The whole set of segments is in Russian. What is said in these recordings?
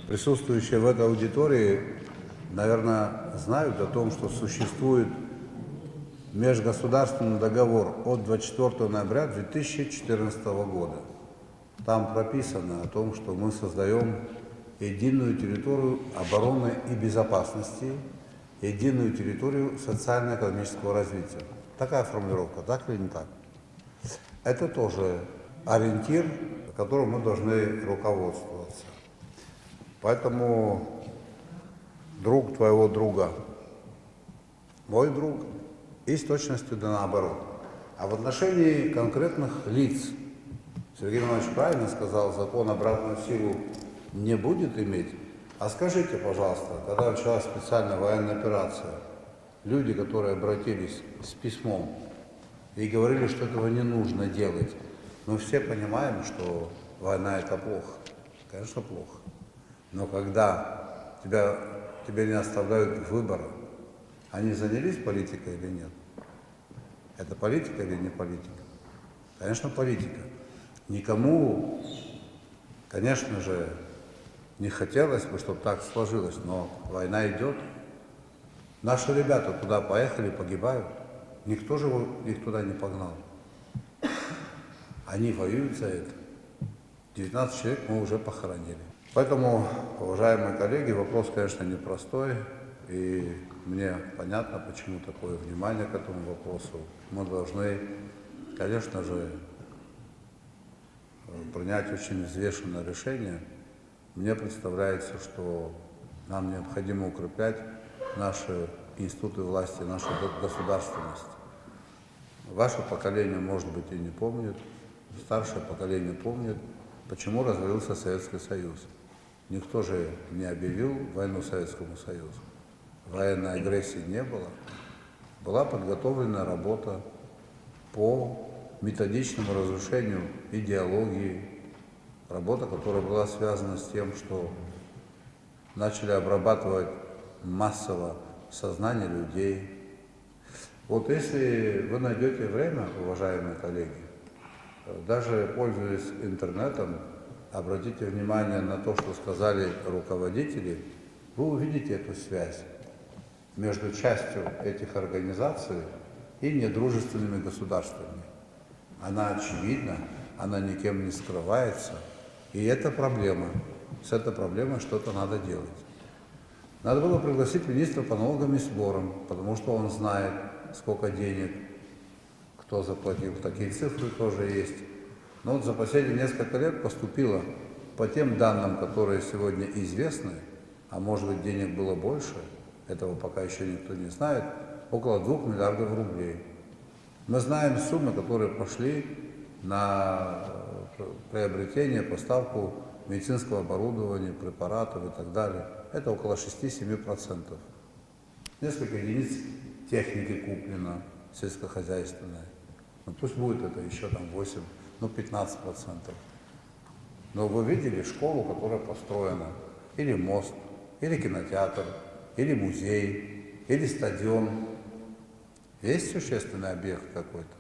Присутствующие в этой аудитории, наверное, знают о том, что существует межгосударственный договор от 24 ноября 2014 года. Там прописано о том, что мы создаем единую территорию обороны и безопасности, единую территорию социально-экономического развития. Такая формулировка, так или не так? Это тоже ориентир, которым мы должны руководствоваться. Поэтому друг твоего друга, мой друг, и с точностью да наоборот. А в отношении конкретных лиц, Сергей Иванович правильно сказал, закон обратную силу не будет иметь. А скажите, пожалуйста, когда началась специальная военная операция, люди, которые обратились с письмом и говорили, что этого не нужно делать, мы все понимаем, что война — это плохо. Конечно, плохо. Но когда тебе не оставляют выбора, они занялись политикой или нет? Это политика или не политика? Конечно, политика. Никому, конечно же, не хотелось бы, чтобы так сложилось, но война идет. Наши ребята туда поехали, погибают. Никто же их туда не погнал. Они воюют за это. 19 человек мы уже похоронили. Поэтому, уважаемые коллеги, вопрос, конечно, непростой. И мне понятно, почему такое внимание к этому вопросу. Мы должны, конечно же, принять очень взвешенное решение. Мне представляется, что нам необходимо укреплять наши институты власти, нашу государственность. Ваше поколение, может быть, и не помнит, старшее поколение помнит, почему развалился Советский Союз. Никто же не объявил войну Советскому Союзу. Военной агрессии не было. Была подготовлена работа по методичному разрушению идеологии, работа, которая была связана с тем, что начали обрабатывать массово сознание людей. Вот если вы найдете время, уважаемые коллеги, даже пользуясь интернетом, обратите внимание на то, что сказали руководители, вы увидите эту связь между частью этих организаций и недружественными государствами. Она очевидна, она никем не скрывается, и это проблема. С этой проблемой что-то надо делать. Надо было пригласить министра по налогам и сборам, потому что он знает, сколько денег, кто заплатил. Такие цифры тоже есть. Но вот за последние несколько лет поступило, по тем данным, которые сегодня известны, а может быть денег было больше, этого пока еще никто не знает, около 2 миллиардов рублей. Мы знаем суммы, которые пошли на приобретение, поставку медицинского оборудования, препаратов и так далее. Это около 6-7%. Несколько единиц техники куплено, сельскохозяйственной. Ну, пусть будет это еще там 8, 15%. Но вы видели школу, которая построена, или мост, или кинотеатр, или музей, или стадион. Есть существенный объект какой-то?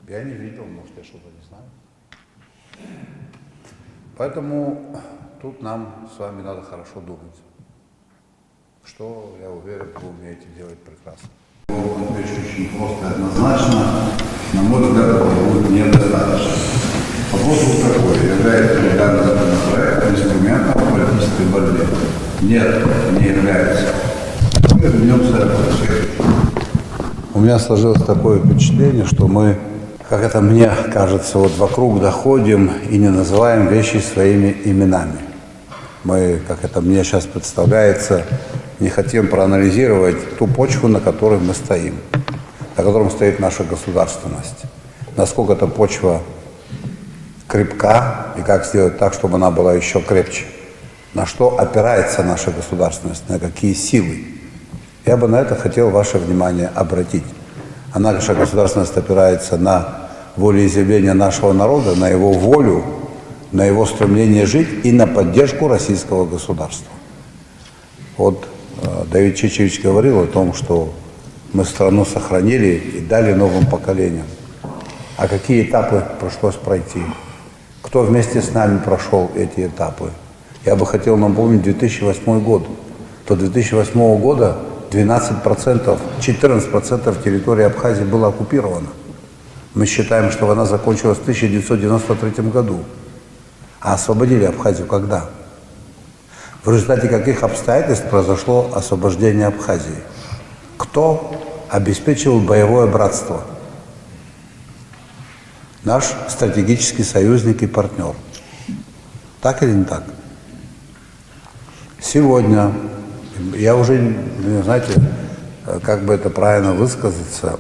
Я не видел, может, я что-то не знаю. Поэтому тут нам с вами надо хорошо думать. Что, я уверен, вы умеете делать прекрасно. Отвечу очень просто и однозначно. На мой взгляд, этого будет недостаточно. Вопрос вот такой. Является ли данный законопроект инструментом политической борьбы? Нет, не является. У меня сложилось такое впечатление, что мы, как это мне кажется, вот вокруг доходим и не называем вещи своими именами. Мы, как это мне сейчас представляется, не хотим проанализировать ту почву, на которой мы стоим, на котором стоит наша государственность. Насколько эта почва крепка и как сделать так, чтобы она была еще крепче. На что опирается наша государственность, на какие силы. Я бы на это хотел ваше внимание обратить. А наша государственность опирается на волеизъявление нашего народа, на его волю, на его стремление жить и на поддержку российского государства. Вот Давид Чичевич говорил о том, что мы страну сохранили и дали новым поколениям. А какие этапы пришлось пройти? Кто вместе с нами прошел эти этапы? Я бы хотел напомнить 2008 год. До 2008 года 12%, 14% территории Абхазии было оккупировано. Мы считаем, что война закончилась в 1993 году. А освободили Абхазию когда? В результате каких обстоятельств произошло освобождение Абхазии? Кто обеспечивал боевое братство? Наш стратегический союзник и партнер. Так или не так? Сегодня, я уже, знаете, как бы это правильно высказаться,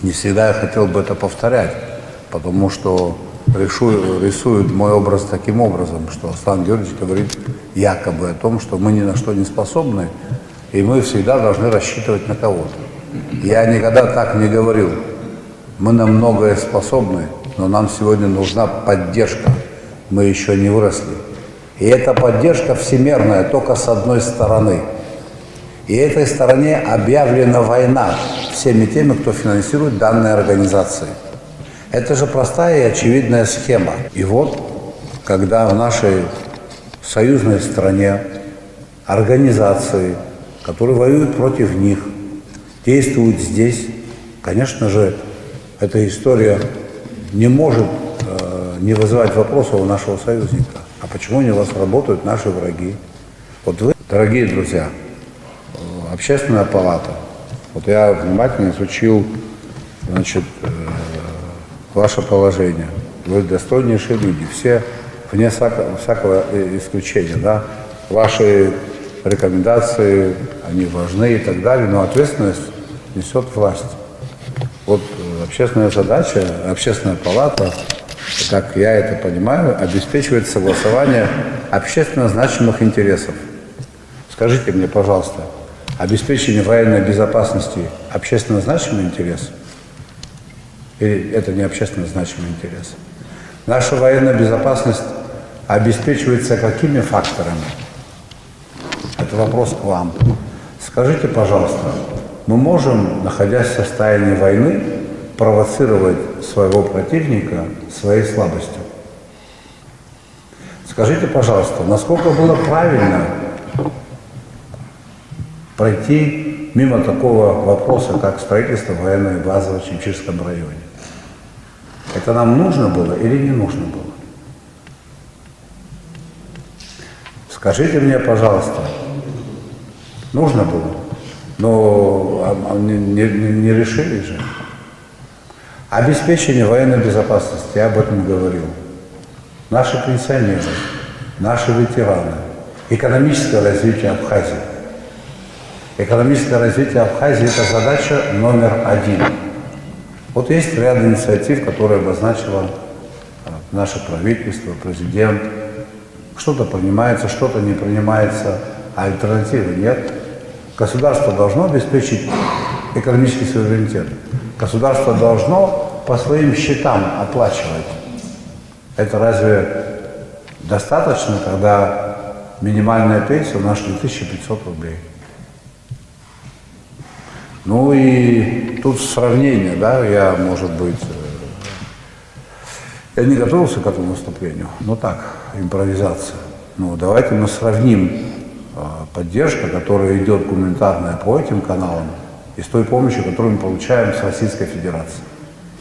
не всегда я хотел бы это повторять, потому что рисует мой образ таким образом, что Аслан Георгиевич говорит якобы о том, что мы ни на что не способны, и мы всегда должны рассчитывать на кого-то. Я никогда так не говорил. Мы на многое способны, но нам сегодня нужна поддержка. Мы еще не выросли. И эта поддержка всемирная только с одной стороны. И этой стороне объявлена война всеми теми, кто финансирует данные организации. Это же простая и очевидная схема. И вот, когда в нашей союзной стране организации, которые воюют против них, действуют здесь, конечно же, эта история не может не вызывать вопросов у нашего союзника. А почему не у вас работают наши враги? Вот вы, дорогие друзья, Общественная палата. Вот я внимательно изучил, значит, ваше положение. Вы достойнейшие люди, все вне всякого исключения, да. Ваши рекомендации, они важны и так далее, но ответственность несет власть. Вот общественная задача, общественная палата, как я это понимаю, обеспечивает согласование общественно значимых интересов. Скажите мне, пожалуйста, обеспечение военной безопасности общественно значимый интерес? Или это не общественно значимый интерес? Наша военная безопасность обеспечивается какими факторами? Это вопрос к вам. Скажите, пожалуйста, мы можем, находясь в состоянии войны, провоцировать своего противника своей слабостью? Скажите, пожалуйста, насколько было правильно пройти мимо такого вопроса, как строительство военной базы в Чимчирском районе? Это нам нужно было или не нужно было? Скажите мне, пожалуйста, нужно было, но не решили же. Обеспечение военной безопасности, я об этом говорил. Наши пенсионеры, наши ветераны, экономическое развитие Абхазии. Экономическое развитие Абхазии – это задача номер один. Вот есть ряд инициатив, которые обозначило наше правительство, президент. Что-то принимается, что-то не принимается, а альтернативы нет. Государство должно обеспечить экономический суверенитет. Государство должно по своим счетам оплачивать. Это разве достаточно, когда минимальная пенсия у нас 2500 рублей? Ну и тут сравнение, да, я, может быть, я не готовился к этому выступлению, но так, импровизация. Ну, давайте мы сравним поддержку, которая идет гуманитарная по этим каналам, и с той помощью, которую мы получаем с Российской Федерации.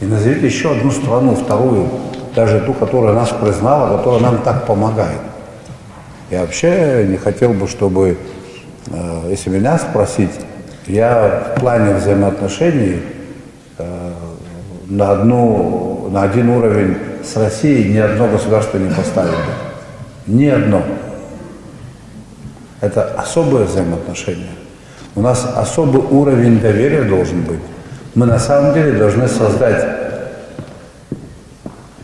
И назовите еще одну страну, вторую, даже ту, которая нас признала, которая нам так помогает. Я вообще не хотел бы, чтобы, если меня спросить, я в плане взаимоотношений на один уровень с Россией ни одно государство не поставил бы. Ни одно. Это особые взаимоотношения. У нас особый уровень доверия должен быть. Мы на самом деле должны создать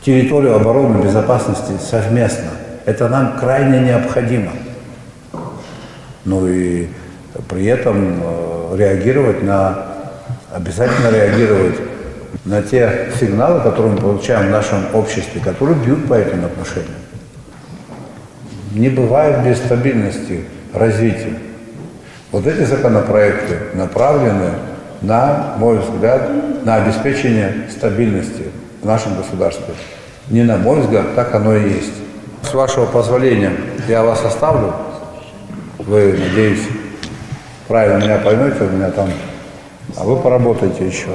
территорию обороны и безопасности совместно. Это нам крайне необходимо. Ну и при этом обязательно реагировать на те сигналы, которые мы получаем в нашем обществе, которые бьют по этим отношениям. Не бывает без стабильности развития. Вот эти законопроекты направлены, на мой взгляд, на обеспечение стабильности в нашем государстве. Не на мой взгляд, так оно и есть. С вашего позволения, я вас оставлю. Вы, надеюсь, правильно меня поймете, у меня там, а вы поработаете еще.